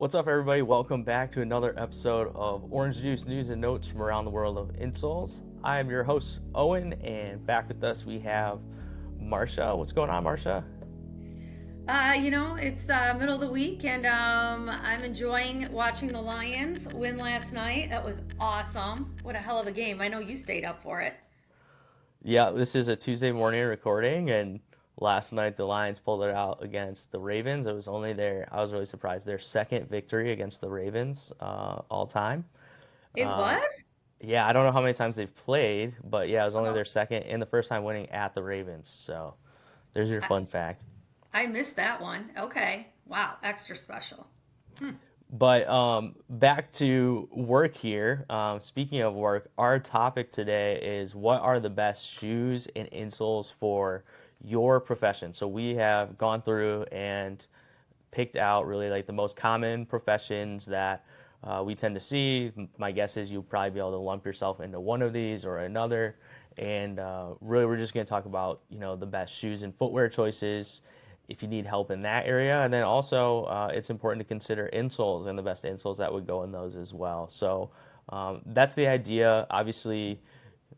What's up, everybody? Welcome back to another episode of Orange Juice News and Notes from around the world of Insoles. I am your host, Owen, and back with us we have Marsha. What's going on, Marsha? It's middle of the week, and I'm enjoying watching the Lions win last night. That was awesome. What a hell of a game. I know you stayed up for it. Yeah, this is a Tuesday morning recording, and last night the Lions pulled it out against the Ravens. It was only I was really surprised, their second victory against the Ravens all time. It Um, was? yeah, I don't know how many times they've played, but yeah, it was only Oh, their second and the first time winning at the Ravens. So there's your I, fun fact. I missed that one. Okay. Wow. Extra special. Hmm. But back to work here. Speaking of work, our topic today is what are the best shoes and insoles for your profession? So we have gone through and picked out really like the most common professions that we tend to see. My guess is you'll probably be able to lump yourself into one of these or another. And really, we're just going to talk about the best shoes and footwear choices if you need help in that area. And then also, it's important to consider insoles and the best insoles that would go in those as well. So that's the idea. Obviously,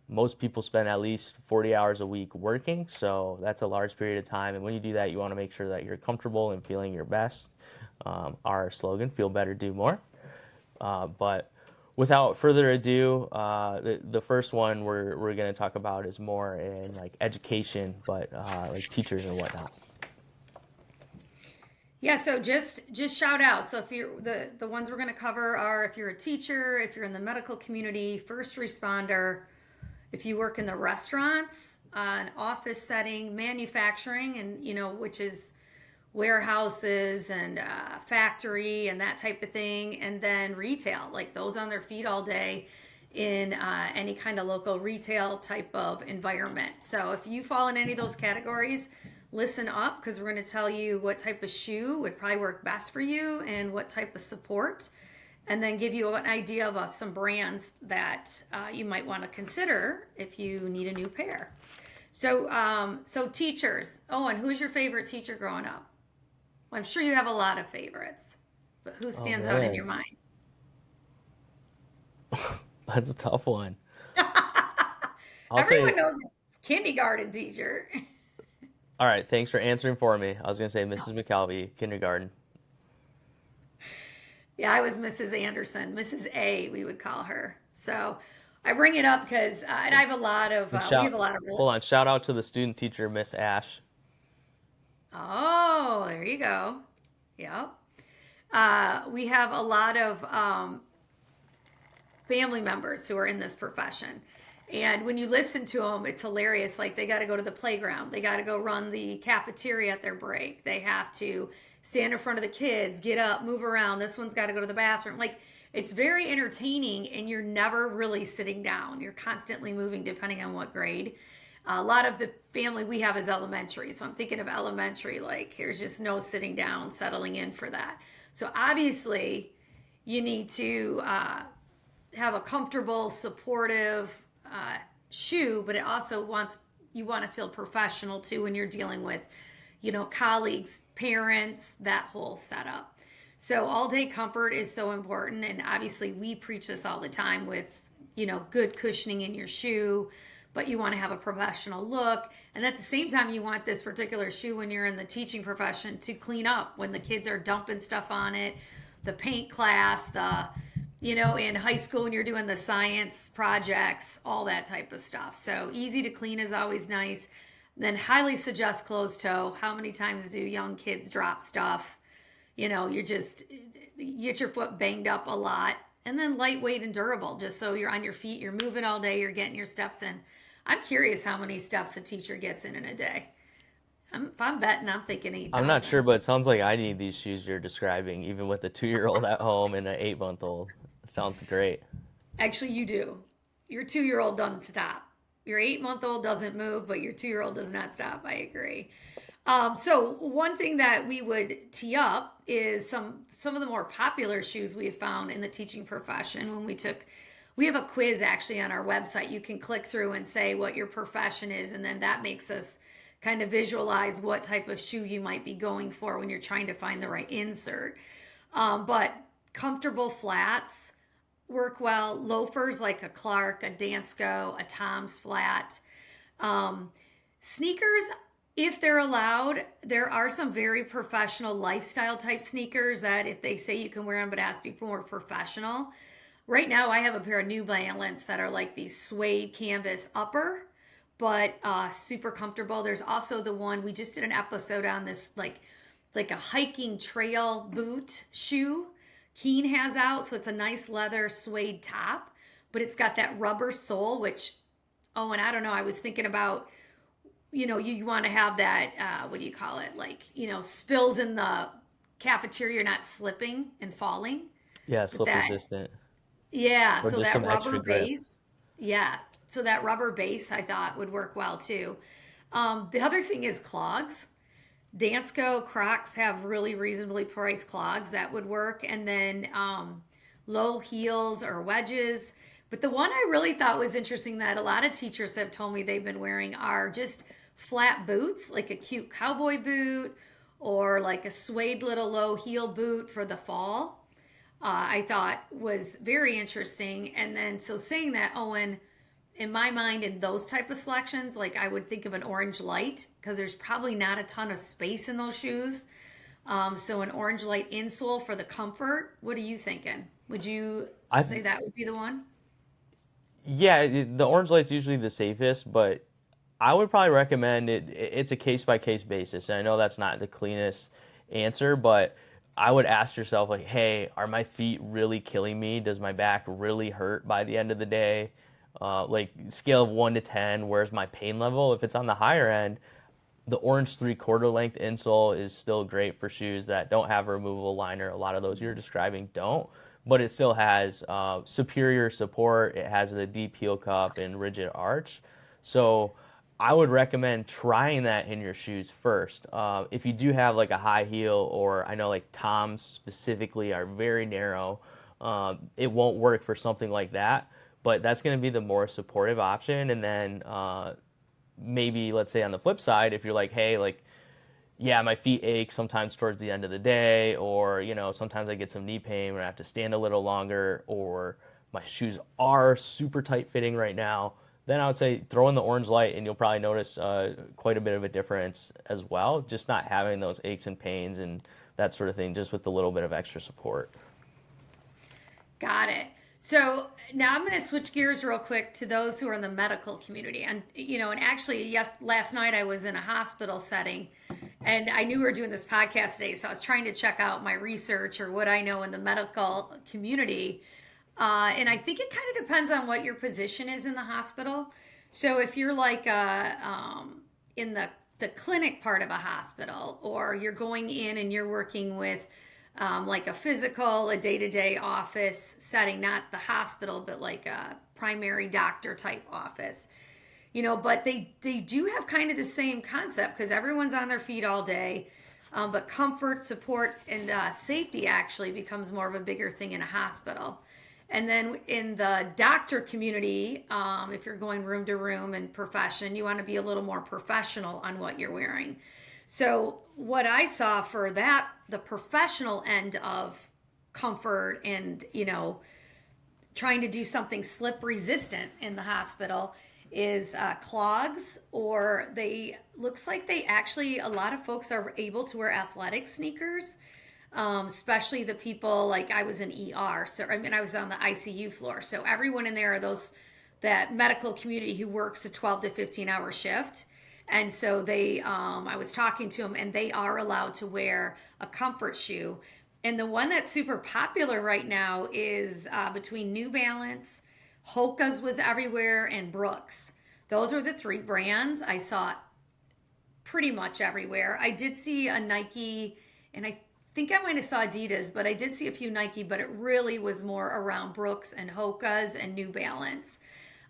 most people spend at least 40 hours a week working, so that's a large period of time. And when you do that, you want to make sure that you're comfortable and feeling your best. Our slogan, feel better, do more. But without further ado, the first one we're going to talk about is more in like education, but like teachers and whatnot. Yeah, so just shout out. So if you're the ones we're going to cover are if you're a teacher, if you're in the medical community, first responder, if you work in the restaurants, an office setting, manufacturing, and which is warehouses and factory and that type of thing, and then retail, like those on their feet all day in any kind of local retail type of environment. So if you fall in any of those categories, listen up because we're going to tell you what type of shoe would probably work best for you and what type of support, and then give you an idea of some brands that you might want to consider if you need a new pair. So teachers. Owen, who's your favorite teacher growing up? Well, I'm sure you have a lot of favorites, but who Oh stands out in man, your mind? that's a tough one. I'll say, Everyone knows a kindergarten teacher. all right, thanks for answering for me. I was going to say Mrs. McCalvey, kindergarten. Yeah, I was Mrs. Anderson, Mrs. A, we would call her. So I bring it up because, and I have a lot of, And we have shout, a lot of, hold on, shout out to the student teacher, Miss Ash. oh, there you go. Yep. We have a lot of family members who are in this profession. And when you listen to them, it's hilarious. Like they got to go to the playground, they got to go run the cafeteria at their break, they have to stand in front of the kids, get up, move around. This one's got to go to the bathroom. Like it's very entertaining, and you're never really sitting down. You're constantly moving depending on what grade. A lot of the family we have is elementary. So I'm thinking of elementary, like there's just no sitting down, settling in for that. So obviously, you need to have a comfortable, supportive shoe, but it also wants you want to feel professional too when you're dealing with, colleagues, parents, that whole setup. So all day comfort is so important, and obviously we preach this all the time with, good cushioning in your shoe, but you want to have a professional look. And at the same time, you want this particular shoe when you're in the teaching profession to clean up when the kids are dumping stuff on it, the paint class, in high school when you're doing the science projects, all that type of stuff. So easy to clean is always nice. Then highly suggest closed toe. How many times do young kids drop stuff? You get your foot banged up a lot. And then lightweight and durable, just so you're on your feet, you're moving all day, you're getting your steps in. I'm curious how many steps a teacher gets in a day. If I'm betting, I'm thinking I'm not sure, 8,000. but it sounds like I need these shoes you're describing, even with a 2-year-old at home and an 8-month-old. It sounds great. Actually, you do. Your 2 year old doesn't stop. Your 8 month old doesn't move, but your 2 year old does not stop. I agree. So one thing that we would tee up is some of the more popular shoes we have found in the teaching profession. We have a quiz actually on our website. You can click through and say what your profession is, and then that makes us kind of visualize what type of shoe you might be going for when you're trying to find the right insert. But comfortable flats work well. Loafers like a Clark, a Dansko, a Tom's flat. Um, Sneakers, if they're allowed, there are some very professional lifestyle type sneakers that if they say you can wear them, but it has to be more professional. Right now, I have a pair of New Balance that are like these suede canvas upper, but super comfortable. There's also the one we just did an episode on this, like it's like a hiking trail boot shoe. Keen has out, so it's a nice leather suede top, but it's got that rubber sole, which oh, and I don't know. I was thinking about you want to have that what do you call it, like spills in the cafeteria, not slipping and falling Yeah, with slip that. resistant Yeah, or so just that some rubber extra grip. base. Yeah, so that rubber base I thought would work well too. The other thing is clogs. Dansko Crocs have really reasonably priced clogs that would work, and then low heels or wedges. But the one I really thought was interesting that a lot of teachers have told me they've been wearing are just flat boots, like a cute cowboy boot or like a suede little low heel boot for the fall. I thought was very interesting. And then, so saying that, Owen, in my mind, in those type of selections, like I would think of an orange light because there's probably not a ton of space in those shoes. So an orange light insole for the comfort. What are you thinking? Would you I say that would be the one? Yeah, the orange light's usually the safest, but I would probably recommend it. It's a case by case basis, and I know that's not the cleanest answer, but I would ask yourself like, hey, are my feet really killing me? Does my back really hurt by the end of the day? Like scale of 1 to 10, where's my pain level? If it's on the higher end, the orange 3/4 length insole is still great for shoes that don't have a removable liner. A lot of those you're describing don't, but it still has superior support. It has a deep heel cup and rigid arch. So I would recommend trying that in your shoes first. If you do have like a high heel, or I know like Toms specifically are very narrow, it won't work for something like that. But that's going to be the more supportive option. And then maybe let's say on the flip side, if you're like, hey, like, yeah, my feet ache sometimes towards the end of the day, or sometimes I get some knee pain when I have to stand a little longer, or my shoes are super tight fitting right now, then I would say throw in the orange light and you'll probably notice quite a bit of a difference as well, just not having those aches and pains and that sort of thing, just with a little bit of extra support. Got it. So now I'm going to switch gears real quick to those who are in the medical community. And, and actually, yes, last night I was in a hospital setting and I knew we were doing this podcast today. So I was trying to check out my research or what I know in the medical community. And I think it kind of depends on what your position is in the hospital. So if you're like in the clinic part of a hospital, or you're going in and you're working with like a physical, a day to day office setting, not the hospital, but like a primary doctor type office. But they do have kind of the same concept because everyone's on their feet all day. But comfort, support, and safety actually becomes more of a bigger thing in a hospital. And then in the doctor community, if you're going room to room and profession, you want to be a little more professional on what you're wearing. So what I saw for that, the professional end of comfort and, trying to do something slip resistant in the hospital is clogs, or they looks like they actually, a lot of folks are able to wear athletic sneakers, especially the people like I was in ER. So, I mean, I was on the ICU floor. So everyone in there are those, that medical community who works a 12 to 15 hour shift. And so I was talking to them, and they are allowed to wear a comfort shoe. And the one that's super popular right now is between New Balance, Hoka's was everywhere, and Brooks. Those are the three brands I saw pretty much everywhere. I did see a Nike, and I think I might have saw Adidas, but I did see a few Nike, but it really was more around Brooks and Hoka's and New Balance.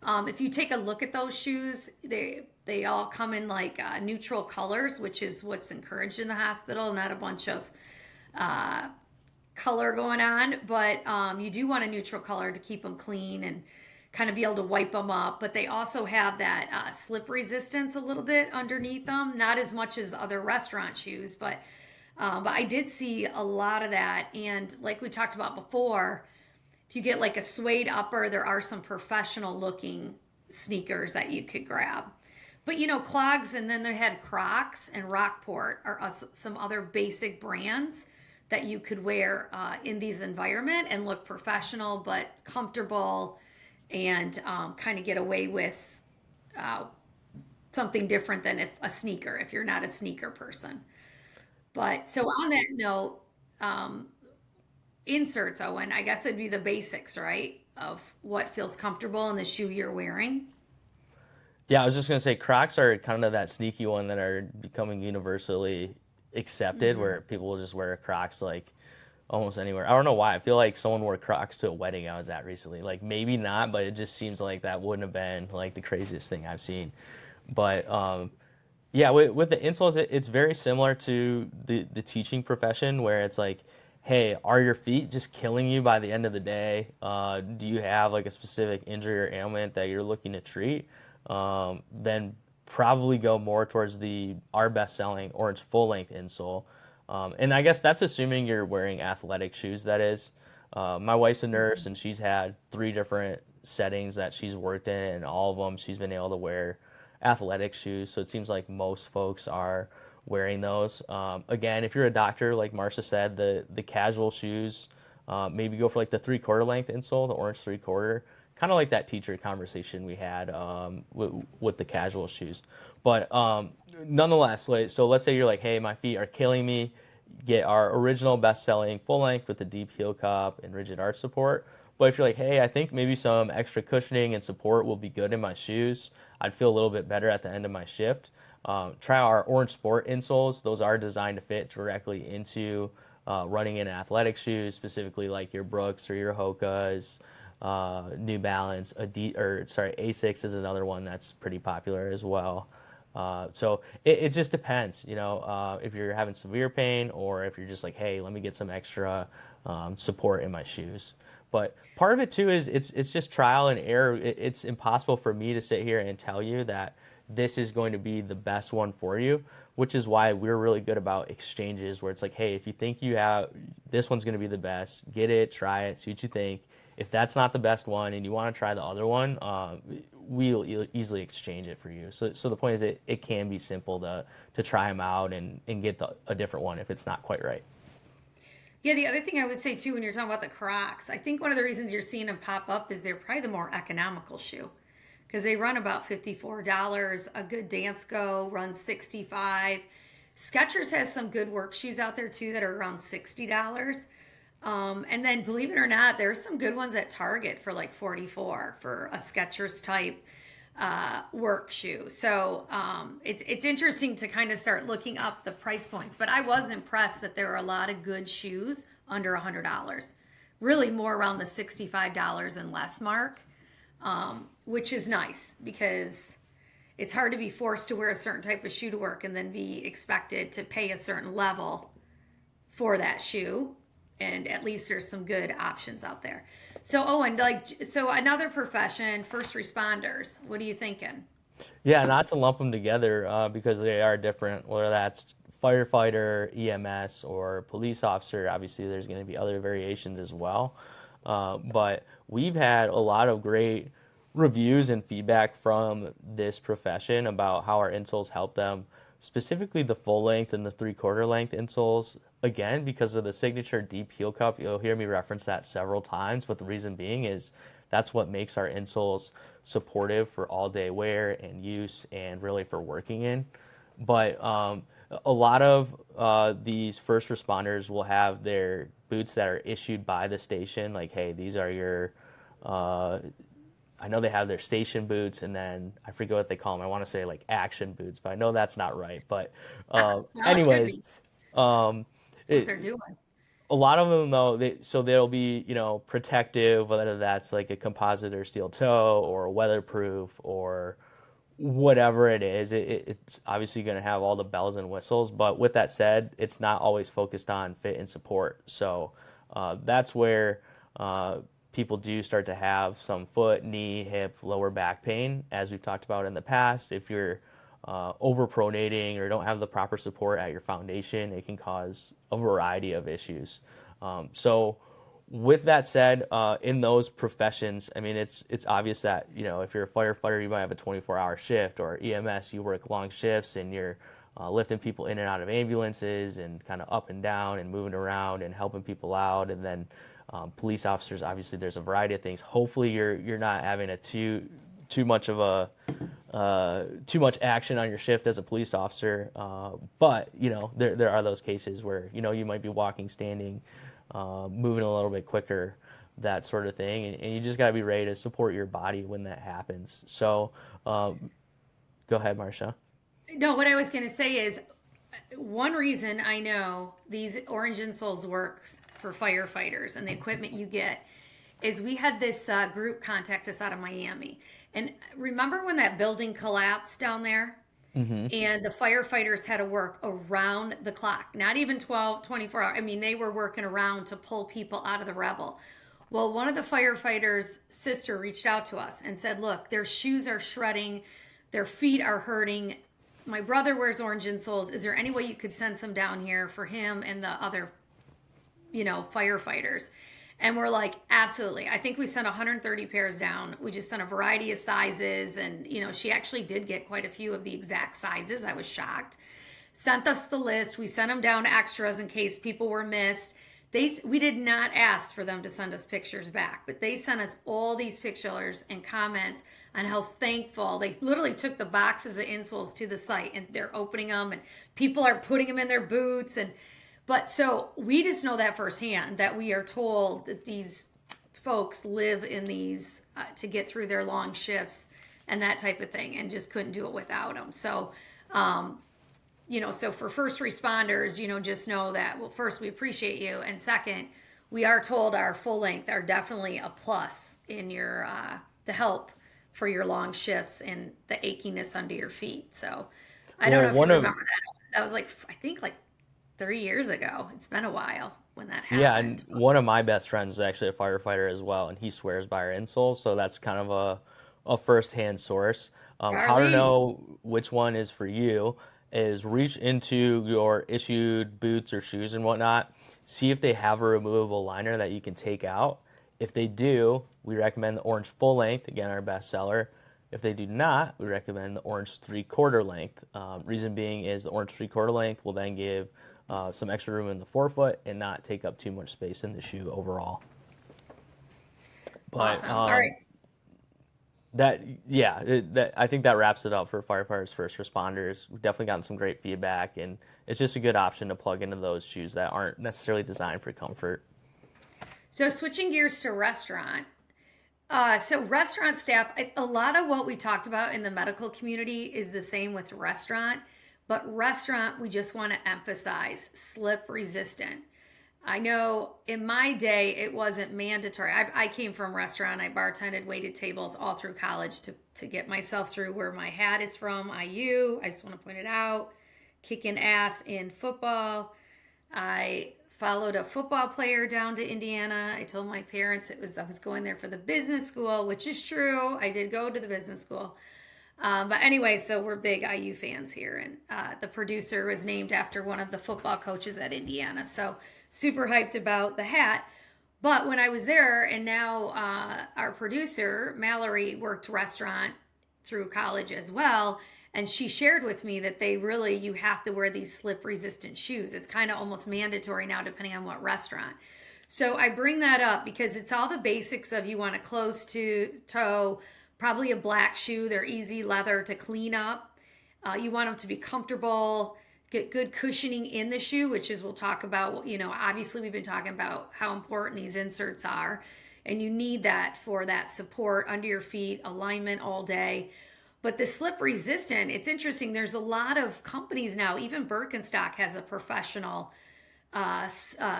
If you take a look at those shoes, they all come in like neutral colors, which is what's encouraged in the hospital, not a bunch of uh, color going on. But you do want a neutral color to keep them clean and kind of be able to wipe them up. But they also have that slip resistance a little bit underneath them, not as much as other restaurant shoes, but But I did see a lot of that. And like we talked about before, if you get like a suede upper, there are some professional looking sneakers that you could grab. But clogs, and then they had Crocs and Rockport are some other basic brands that you could wear in these environment and look professional but comfortable, and kind of get away with uh, something different than if a sneaker, if you're not a sneaker person. But so on that note, um, inserts, Owen, I guess it'd be the basics, right? Of what feels comfortable in the shoe you're wearing. Yeah, I was just gonna say Crocs are kind of that sneaky one that are becoming universally accepted, Hmm. where people will just wear Crocs like almost anywhere. I don't know why. I feel like someone wore Crocs to a wedding I was at recently. Like maybe not, but it just seems like that wouldn't have been like the craziest thing I've seen. But yeah, with the insoles, it's very similar to the teaching profession, where it's like, hey, are your feet just killing you by the end of the day? Do you have like a specific injury or ailment that you're looking to treat? Then probably go more towards the our best selling orange full length insole. And I guess that's assuming you're wearing athletic shoes. That is, my wife's a nurse and she's had three different settings that she's worked in, and all of them she's been able to wear athletic shoes. So it seems like most folks are wearing those. Again, if you're a doctor, like Marsha said, the casual shoes, maybe go for like the 3/4 length insole, the orange 3/4, kind of like that teacher conversation we had with the casual shoes. But nonetheless, like, so let's say you're like, hey, my feet are killing me. Get our original best-selling full length with the deep heel cup and rigid arch support. But if you're like, hey, I think maybe some extra cushioning and support will be good in my shoes, I'd feel a little bit better at the end of my shift. Try our Orange Sport insoles. Those are designed to fit directly into running in athletic shoes, specifically like your Brooks or your Hokas, New Balance, Asics is another one that's pretty popular as well. So it just depends, if you're having severe pain or if you're just like, hey, let me get some extra support in my shoes. But part of it too is it's just trial and error. It's impossible for me to sit here and tell you that this is going to be the best one for you, which is why we're really good about exchanges where it's like, hey, if you think you have this one's going to be the best, get it, try it, see what you think. If that's not the best one and you want to try the other one, we'll easily exchange it for you. So the point is, it can be simple to try them out and get a different one if it's not quite right. Yeah, the other thing I would say too, when you're talking about the Crocs, I think one of the reasons you're seeing them pop up is they're probably the more economical shoe because they run about $54. A good Dance Go runs 65. Skechers has some good work shoes out there too that are around $60. And then believe it or not, there's some good ones at Target for like 44 for a Skechers type work shoe. So it's interesting to kind of start looking up the price points. But I was impressed that there are a lot of good shoes under $100. Really more around the $65 and less mark, which is nice because it's hard to be forced to wear a certain type of shoe to work and then be expected to pay a certain level for that shoe. And at least there's some good options out there. So Owen, so another profession, first responders. What are you thinking? Yeah, not to lump them together because they are different, whether that's firefighter, EMS, or police officer. Obviously, there's going to be other variations as well. But we've had a lot of great reviews and feedback from this profession about how our insoles help them, specifically the full length and the 3/4 length insoles. Again, because of the signature deep heel cup, you'll hear me reference that several times. But the reason being is that's what makes our insoles supportive for all day wear and use and really for working in. But a lot of these first responders will have their boots that are issued by the station. Like, hey, these are your uh, I know they have their station boots, and then I forget what they call them. I want to say like action boots, but I know that's not right. But Well, it could anyways, be. um, That's what it, they're doing. a lot of them though, so they'll be protective, whether that's like a composite or steel toe or weatherproof or whatever it is. It's obviously going to have all the bells and whistles, but with that said, it's not always focused on fit and support. So that's where people do start to have some foot, knee, hip, lower back pain, as we've talked about in the past. If you're overpronating or don't have the proper support at your foundation, it can cause a variety of issues. So with that said, in those professions, I mean, it's obvious that, if you're a firefighter, you might have a 24-hour shift, or EMS, you work long shifts and you're lifting people in and out of ambulances and kind of up and down and moving around and helping people out. And then police officers, obviously, there's a variety of things. Hopefully, you're not having too much of a too much action on your shift as a police officer. But there are those cases where you might be walking, standing, moving a little bit quicker, that sort of thing, and you just got to be ready to support your body when that happens. So, go ahead, Marsha. No, what I was going to say is one reason I know these Orange Insoles works for firefighters and the equipment you get is we had this group contact us out of Miami. And remember when that building collapsed down there? Mm-hmm. And the firefighters had to work around the clock, not even 12, 24 hours. I mean, they were working around to pull people out of the rubble. Well, one of the firefighters' sister reached out to us and said, look, their shoes are shredding, their feet are hurting. My brother wears Orange Insoles. Is there any way you could send some down here for him and the other, firefighters? And we're like, absolutely. I think we sent 130 pairs down. We just sent a variety of sizes. And, she actually did get quite a few of the exact sizes. I was shocked. Sent us the list. We sent them down extras in case people were missed. We did not ask for them to send us pictures back, but they sent us all these pictures and comments on how thankful. They literally took the boxes of insoles to the site and they're opening them and people are putting them in their boots. But so we just know that firsthand, that we are told that these folks live in these to get through their long shifts and that type of thing, and just couldn't do it without them. So, so for first responders, just know that, well, first, we appreciate you. And second, we are told our full length are definitely a plus in your, to help for your long shifts and the achiness under your feet. So I don't know if you remember that. That was I think 3 years ago. It's been a while when that happened. Yeah, and one of my best friends is actually a firefighter as well, and he swears by our insoles, so that's kind of a first-hand source. How to know which one is for you is reach into your issued boots or shoes and whatnot, see if they have a removable liner that you can take out. If they do, we recommend the orange full length, again, our best seller. If they do not, we recommend the orange 3/4 length. Reason being is the orange 3/4 length will then give some extra room in the forefoot and not take up too much space in the shoe overall. But awesome. All right. I think that wraps it up for firefighters, first responders. We've definitely gotten some great feedback, and it's just a good option to plug into those shoes that aren't necessarily designed for comfort. So switching gears to restaurant. So restaurant staff, a lot of what we talked about in the medical community is the same with restaurant, but restaurant, we just want to emphasize slip resistant. I know in my day, it wasn't mandatory. I came from restaurant. I bartended, waited tables all through college to get myself through where my hat is from, IU. I just want to point it out. Kicking ass in football. I followed a football player down to Indiana. I told my parents I was going there for the business school, which is true. I did go to the business school. But anyway, so we're big IU fans here. And the producer was named after one of the football coaches at Indiana. So super hyped about the hat. But when I was there, and now our producer, Mallory, worked restaurant through college as well. And she shared with me that you have to wear these slip resistant shoes. It's kind of almost mandatory now, depending on what restaurant. So I bring that up because it's all the basics of you want a closed toe, probably a black shoe. They're easy leather to clean up. You want them to be comfortable, get good cushioning in the shoe, which is we'll talk about, obviously we've been talking about how important these inserts are. And you need that for that support under your feet, alignment all day. But the slip resistant, it's interesting. There's a lot of companies now, even Birkenstock has a professional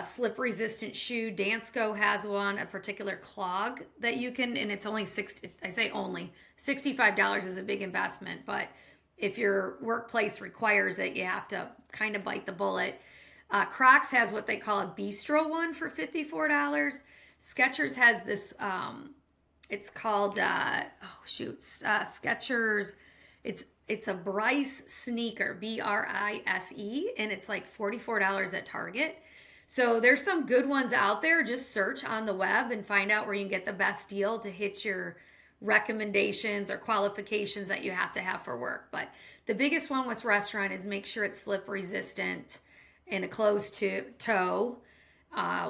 slip resistant shoe. Dansko has one, a particular clog that you can, and it's only $65 is a big investment, but if your workplace requires it, you have to kind of bite the bullet. Crocs has what they call a bistro one for $54. Skechers has this, it's called, Skechers. It's It's a Bryce sneaker, Brise, and it's like $44 at Target. So there's some good ones out there. Just search on the web and find out where you can get the best deal to hit your recommendations or qualifications that you have to have for work. But the biggest one with restaurant is make sure it's slip resistant and a closed toe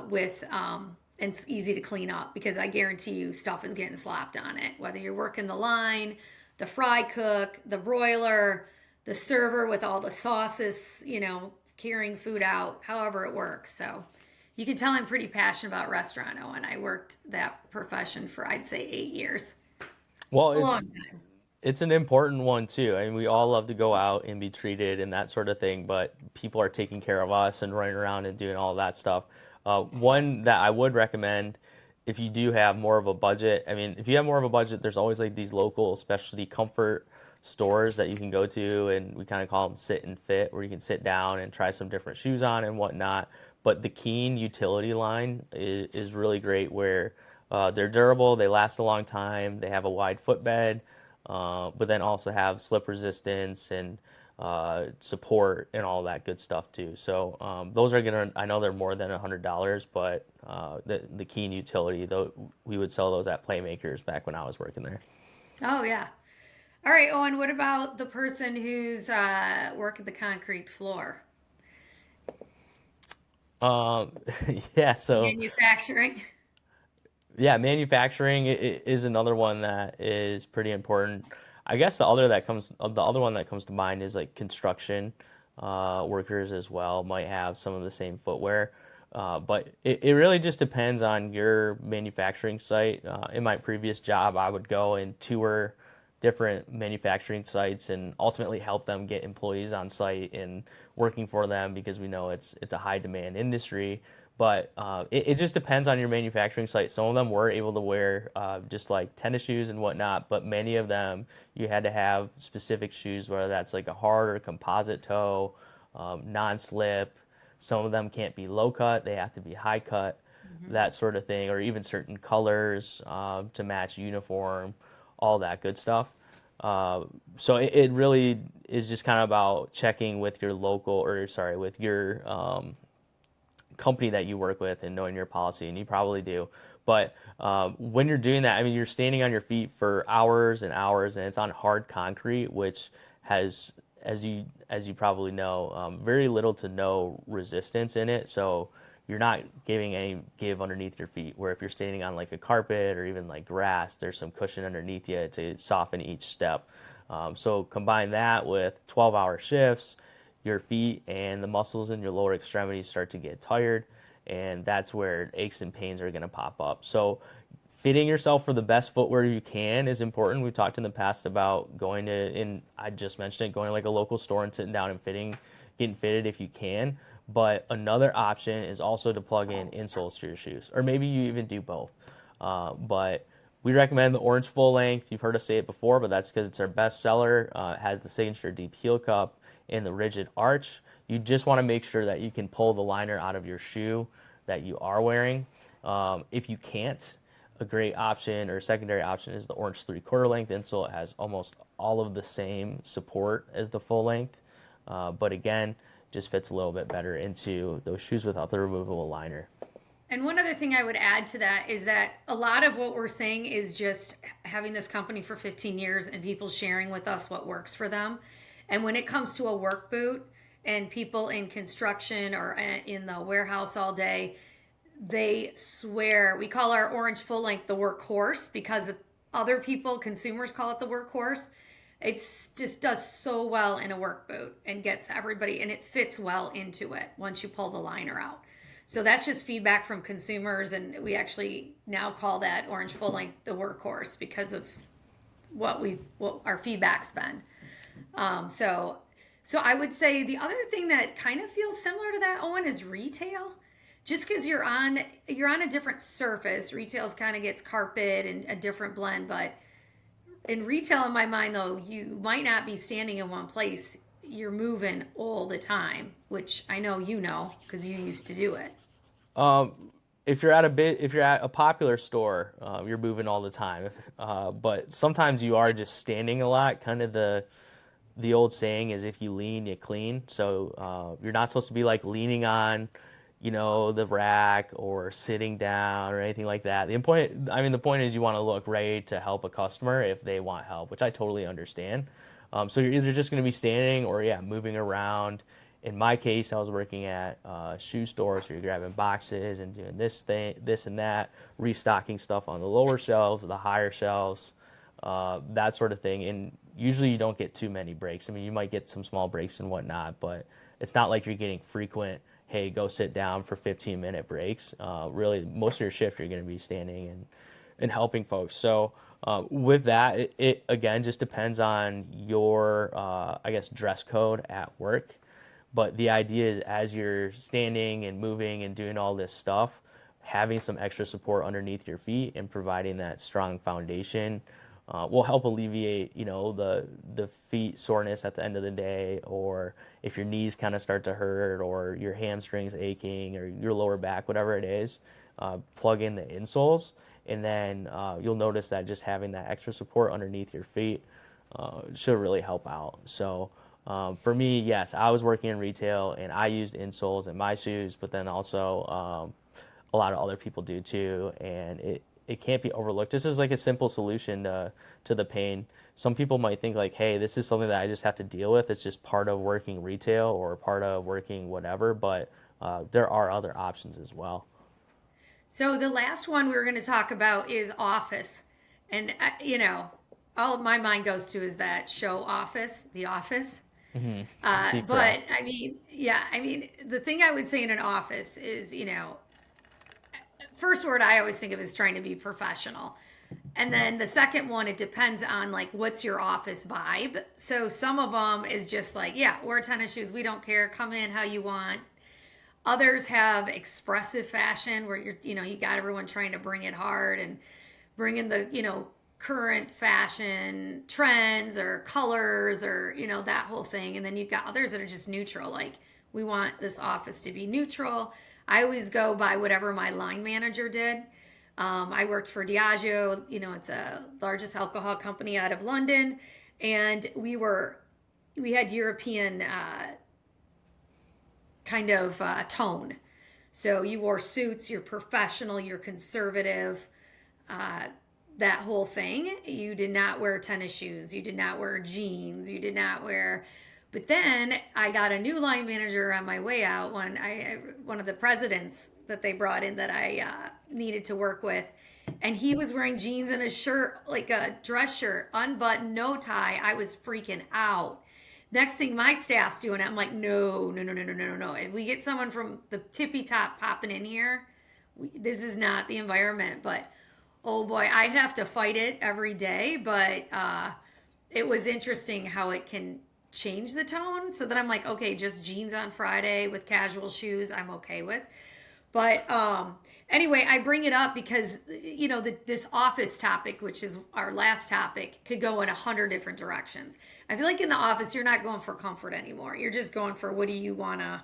with and it's easy to clean up because I guarantee you stuff is getting slapped on it. Whether you're working the line, the fry cook, the broiler, the server with all the sauces, carrying food out, however it works. So you can tell I'm pretty passionate about restaurant, Owen. I worked that profession for I'd say 8 years. Well, A long time. it's an important one too. I mean, we all love to go out and be treated and that sort of thing, but people are taking care of us and running around and doing all that stuff. One that I would recommend if you do have more of a budget, I mean, if you have more of a budget, there's always like these local specialty comfort stores that you can go to, and we kind of call them sit and fit, where you can sit down and try some different shoes on and whatnot. But the Keen utility line is really great, where they're durable, they last a long time, they have a wide footbed, but then also have slip resistance and support and all that good stuff too. So those are gonna, I know they're more than $100, but the Keen utility, though, we would sell those at Playmakers back when I was working there. Oh yeah. All right, Owen, what about the person who's working the concrete floor? Um, yeah, so Manufacturing. yeah, manufacturing is another one that is pretty important. I guess the other one that comes to mind is like construction workers as well might have some of the same footwear. But it really just depends on your manufacturing site. In my previous job, I would go and tour different manufacturing sites and ultimately help them get employees on site and working for them because we know it's a high demand industry. But it just depends on your manufacturing site. Some of them were able to wear just like tennis shoes and whatnot, but many of them you had to have specific shoes, whether that's like a hard or composite toe, non-slip. Some of them can't be low cut; they have to be high cut, Mhm. that sort of thing, or even certain colors to match uniform, all that good stuff. So it really is just kind of about checking with your local, or sorry, with your company that you work with and knowing your policy, and you probably do. But when you're doing that, I mean, you're standing on your feet for hours and hours, and it's on hard concrete, which has, as you probably know, very little to no resistance in it. So you're not giving any give underneath your feet. Where if you're standing on like a carpet or even like grass, there's some cushion underneath you to soften each step. So combine that with 12-hour shifts, your feet and the muscles in your lower extremities start to get tired, and that's where aches and pains are going to pop up. So fitting yourself for the best footwear you can is important. We've talked in the past about going to, and I just mentioned it, going to like a local store and sitting down and getting fitted if you can. But another option is also to plug in insoles to your shoes, or maybe you even do both. But we recommend the orange full length. You've heard us say it before, but that's because it's our best seller. It has the signature deep heel cup and the rigid arch. You just want to make sure that you can pull the liner out of your shoe that you are wearing. If you can't, a great option or secondary option is the orange 3/4 length insole. It has almost all of the same support as the full length, but again, just fits a little bit better into those shoes without the removable liner. And one other thing I would add to that is that a lot of what we're saying is just having this company for 15 years and people sharing with us what works for them. And when it comes to a work boot and people in construction or in the warehouse all day, they swear we call our orange full length the workhorse because other people, consumers, call it the workhorse. It's just does so well in a work boot and gets everybody, and it fits well into it once you pull the liner out. So that's just feedback from consumers, and we actually now call that orange full length the workhorse because of what our feedback's been. So I would say the other thing that kind of feels similar to that, Owen, is retail. Just because you're on a different surface, retail's kind of gets carpet and a different blend, but in retail, in my mind, though, you might not be standing in one place. You're moving all the time, which I know you know because you used to do it. If you're at a popular store, you're moving all the time. But sometimes you are just standing a lot. Kind of the old saying is if you lean, you clean. So you're not supposed to be like leaning on, the rack or sitting down or anything like that. The point is you want to look ready to help a customer if they want help, which I totally understand. So you're either just going to be standing or yeah, moving around. In my case, I was working at a shoe store, so you're grabbing boxes and doing this thing, this and that, restocking stuff on the lower shelves, the higher shelves, that sort of thing. And usually you don't get too many breaks. I mean, you might get some small breaks and whatnot, but it's not like you're getting frequent, hey, go sit down for 15-minute breaks. Really, most of your shift you're going to be standing and helping folks. So with that, it again just depends on your, I guess, dress code at work. But the idea is as you're standing and moving and doing all this stuff, having some extra support underneath your feet and providing that strong foundation will help alleviate, the feet soreness at the end of the day, or if your knees kind of start to hurt, or your hamstrings aching, or your lower back, whatever it is. Plug in the insoles, and then you'll notice that just having that extra support underneath your feet should really help out. So for me, yes, I was working in retail and I used insoles in my shoes, but then also a lot of other people do too, and it can't be overlooked. This is like a simple solution to the pain. Some people might think like, hey, this is something that I just have to deal with. It's just part of working retail or part of working whatever, but there are other options as well. So the last one we're going to talk about is Office. And, all my mind goes to is that show Office, The Office. Steve Carell. But the thing I would say in an office is, first word I always think of is trying to be professional. And then the second one, it depends on like what's your office vibe. So some of them is just like, yeah, wear tennis shoes, we don't care, come in how you want. Others have expressive fashion where you got everyone trying to bring it hard and bring in the, current fashion trends or colors or, that whole thing. And then you've got others that are just neutral. Like, we want this office to be neutral. I always go by whatever my line manager did. I worked for Diageo, it's a largest alcohol company out of London. And we had European kind of tone. So you wore suits, you're professional, you're conservative, that whole thing. You did not wear tennis shoes, you did not wear jeans, you did not wear. But then I got a new line manager on my way out. One of the presidents that they brought in that I needed to work with, and he was wearing jeans and a shirt, like a dress shirt, unbuttoned, no tie. I was freaking out. Next thing my staff's doing, I'm like, no, no, no, no, no, no, no. If we get someone from the tippy top popping in here, this is not the environment. But oh boy, I'd have to fight it every day. But it was interesting how it can change the tone. So then I'm like, okay, just jeans on Friday with casual shoes, I'm okay with. But anyway, I bring it up because this office topic, which is our last topic, could go in 100 different directions. I feel like in the office, you're not going for comfort anymore. You're just going for what do you wanna,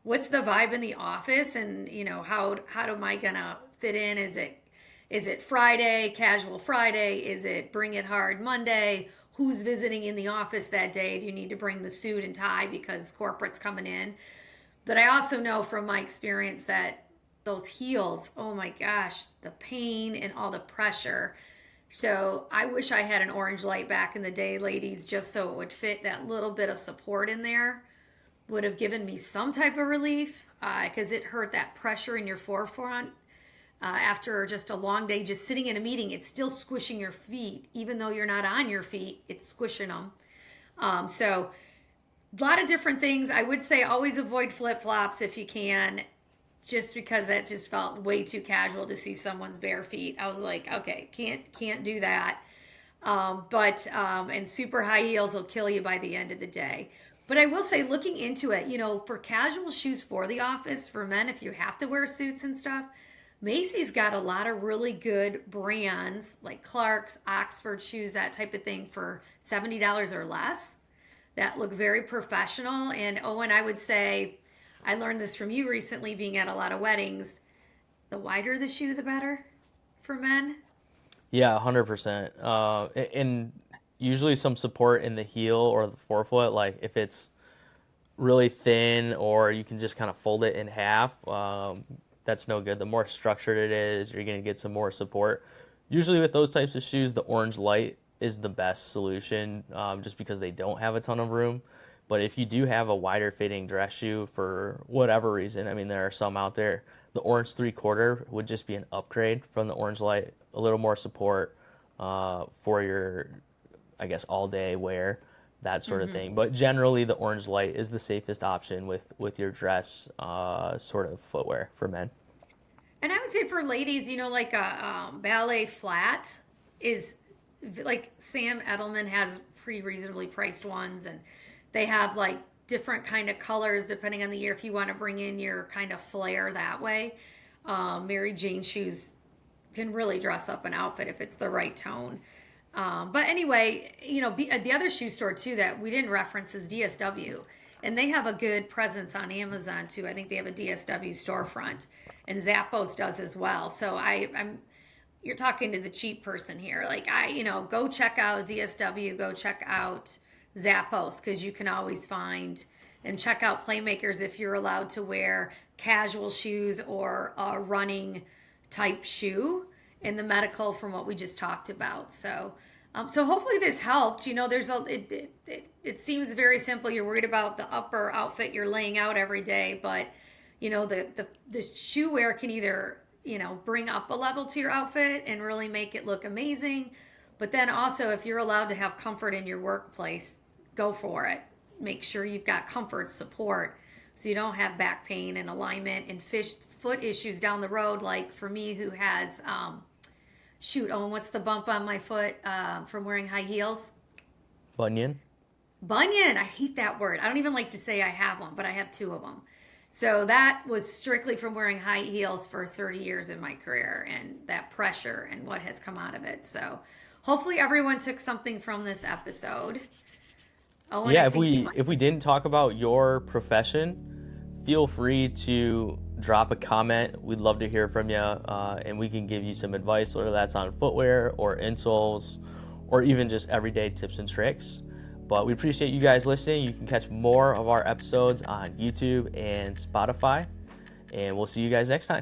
what's the vibe in the office, and how am I gonna fit in? Is it Friday, casual Friday? Is it bring it hard Monday? Who's visiting in the office that day? Do you need to bring the suit and tie because corporate's coming in? But I also know from my experience that those heels, oh my gosh, the pain and all the pressure. So I wish I had an orange light back in the day, ladies, just so it would fit that little bit of support in there. Would have given me some type of relief because it hurt that pressure in your forefront. After just a long day, just sitting in a meeting, it's still squishing your feet. Even though you're not on your feet, it's squishing them. So a lot of different things. I would say always avoid flip-flops if you can, just because that just felt way too casual to see someone's bare feet. I was like, okay, can't do that. And super high heels will kill you by the end of the day. But I will say, looking into it, for casual shoes for the office, for men, if you have to wear suits and stuff, Macy's got a lot of really good brands like Clark's, Oxford shoes, that type of thing for $70 or less that look very professional. And Owen, I would say, I learned this from you recently being at a lot of weddings. The wider the shoe, the better for men. Yeah, 100%. And usually some support in the heel or the forefoot. Like if it's really thin or you can just kind of fold it in half, that's no good. The more structured it is, you're going to get some more support. Usually with those types of shoes, the orange light is the best solution, just because they don't have a ton of room. But if you do have a wider fitting dress shoe for whatever reason, I mean, there are some out there, the orange 3/4 would just be an upgrade from the orange light, a little more support for your, I guess, all day wear, that sort of thing. But generally, the orange light is the safest option with your dress sort of footwear for men. And I would say for ladies, like a ballet flat is like Sam Edelman has pretty reasonably priced ones, and they have like different kind of colors depending on the year if you want to bring in your kind of flair that way. Mary Jane shoes can really dress up an outfit if it's the right tone. But anyway, the other shoe store too that we didn't reference is DSW. And they have a good presence on Amazon too. I think they have a DSW storefront, and Zappos does as well. So you're talking to the cheap person here. Like go check out DSW, go check out Zappos, because you can always find, and check out Playmakers if you're allowed to wear casual shoes or a running type shoe in the medical from what we just talked about. So hopefully this helped. It seems very simple. You're worried about the upper outfit you're laying out every day, but the shoe wear can either bring up a level to your outfit and really make it look amazing. But then also, if you're allowed to have comfort in your workplace, go for it. Make sure you've got comfort support so you don't have back pain and alignment and foot issues down the road. Like for me, who has Owen, what's the bump on my foot from wearing high heels? Bunion. Bunion. I hate that word. I don't even like to say I have one, but I have two of them. So that was strictly from wearing high heels for 30 years in my career, and that pressure and what has come out of it. So hopefully everyone took something from this episode. Owen, Yeah, if we didn't talk about your profession, feel free to drop a comment. We'd love to hear from you, and we can give you some advice, whether that's on footwear or insoles or even just everyday tips and tricks. But we appreciate you guys listening. You can catch more of our episodes on YouTube and Spotify, and we'll see you guys next time.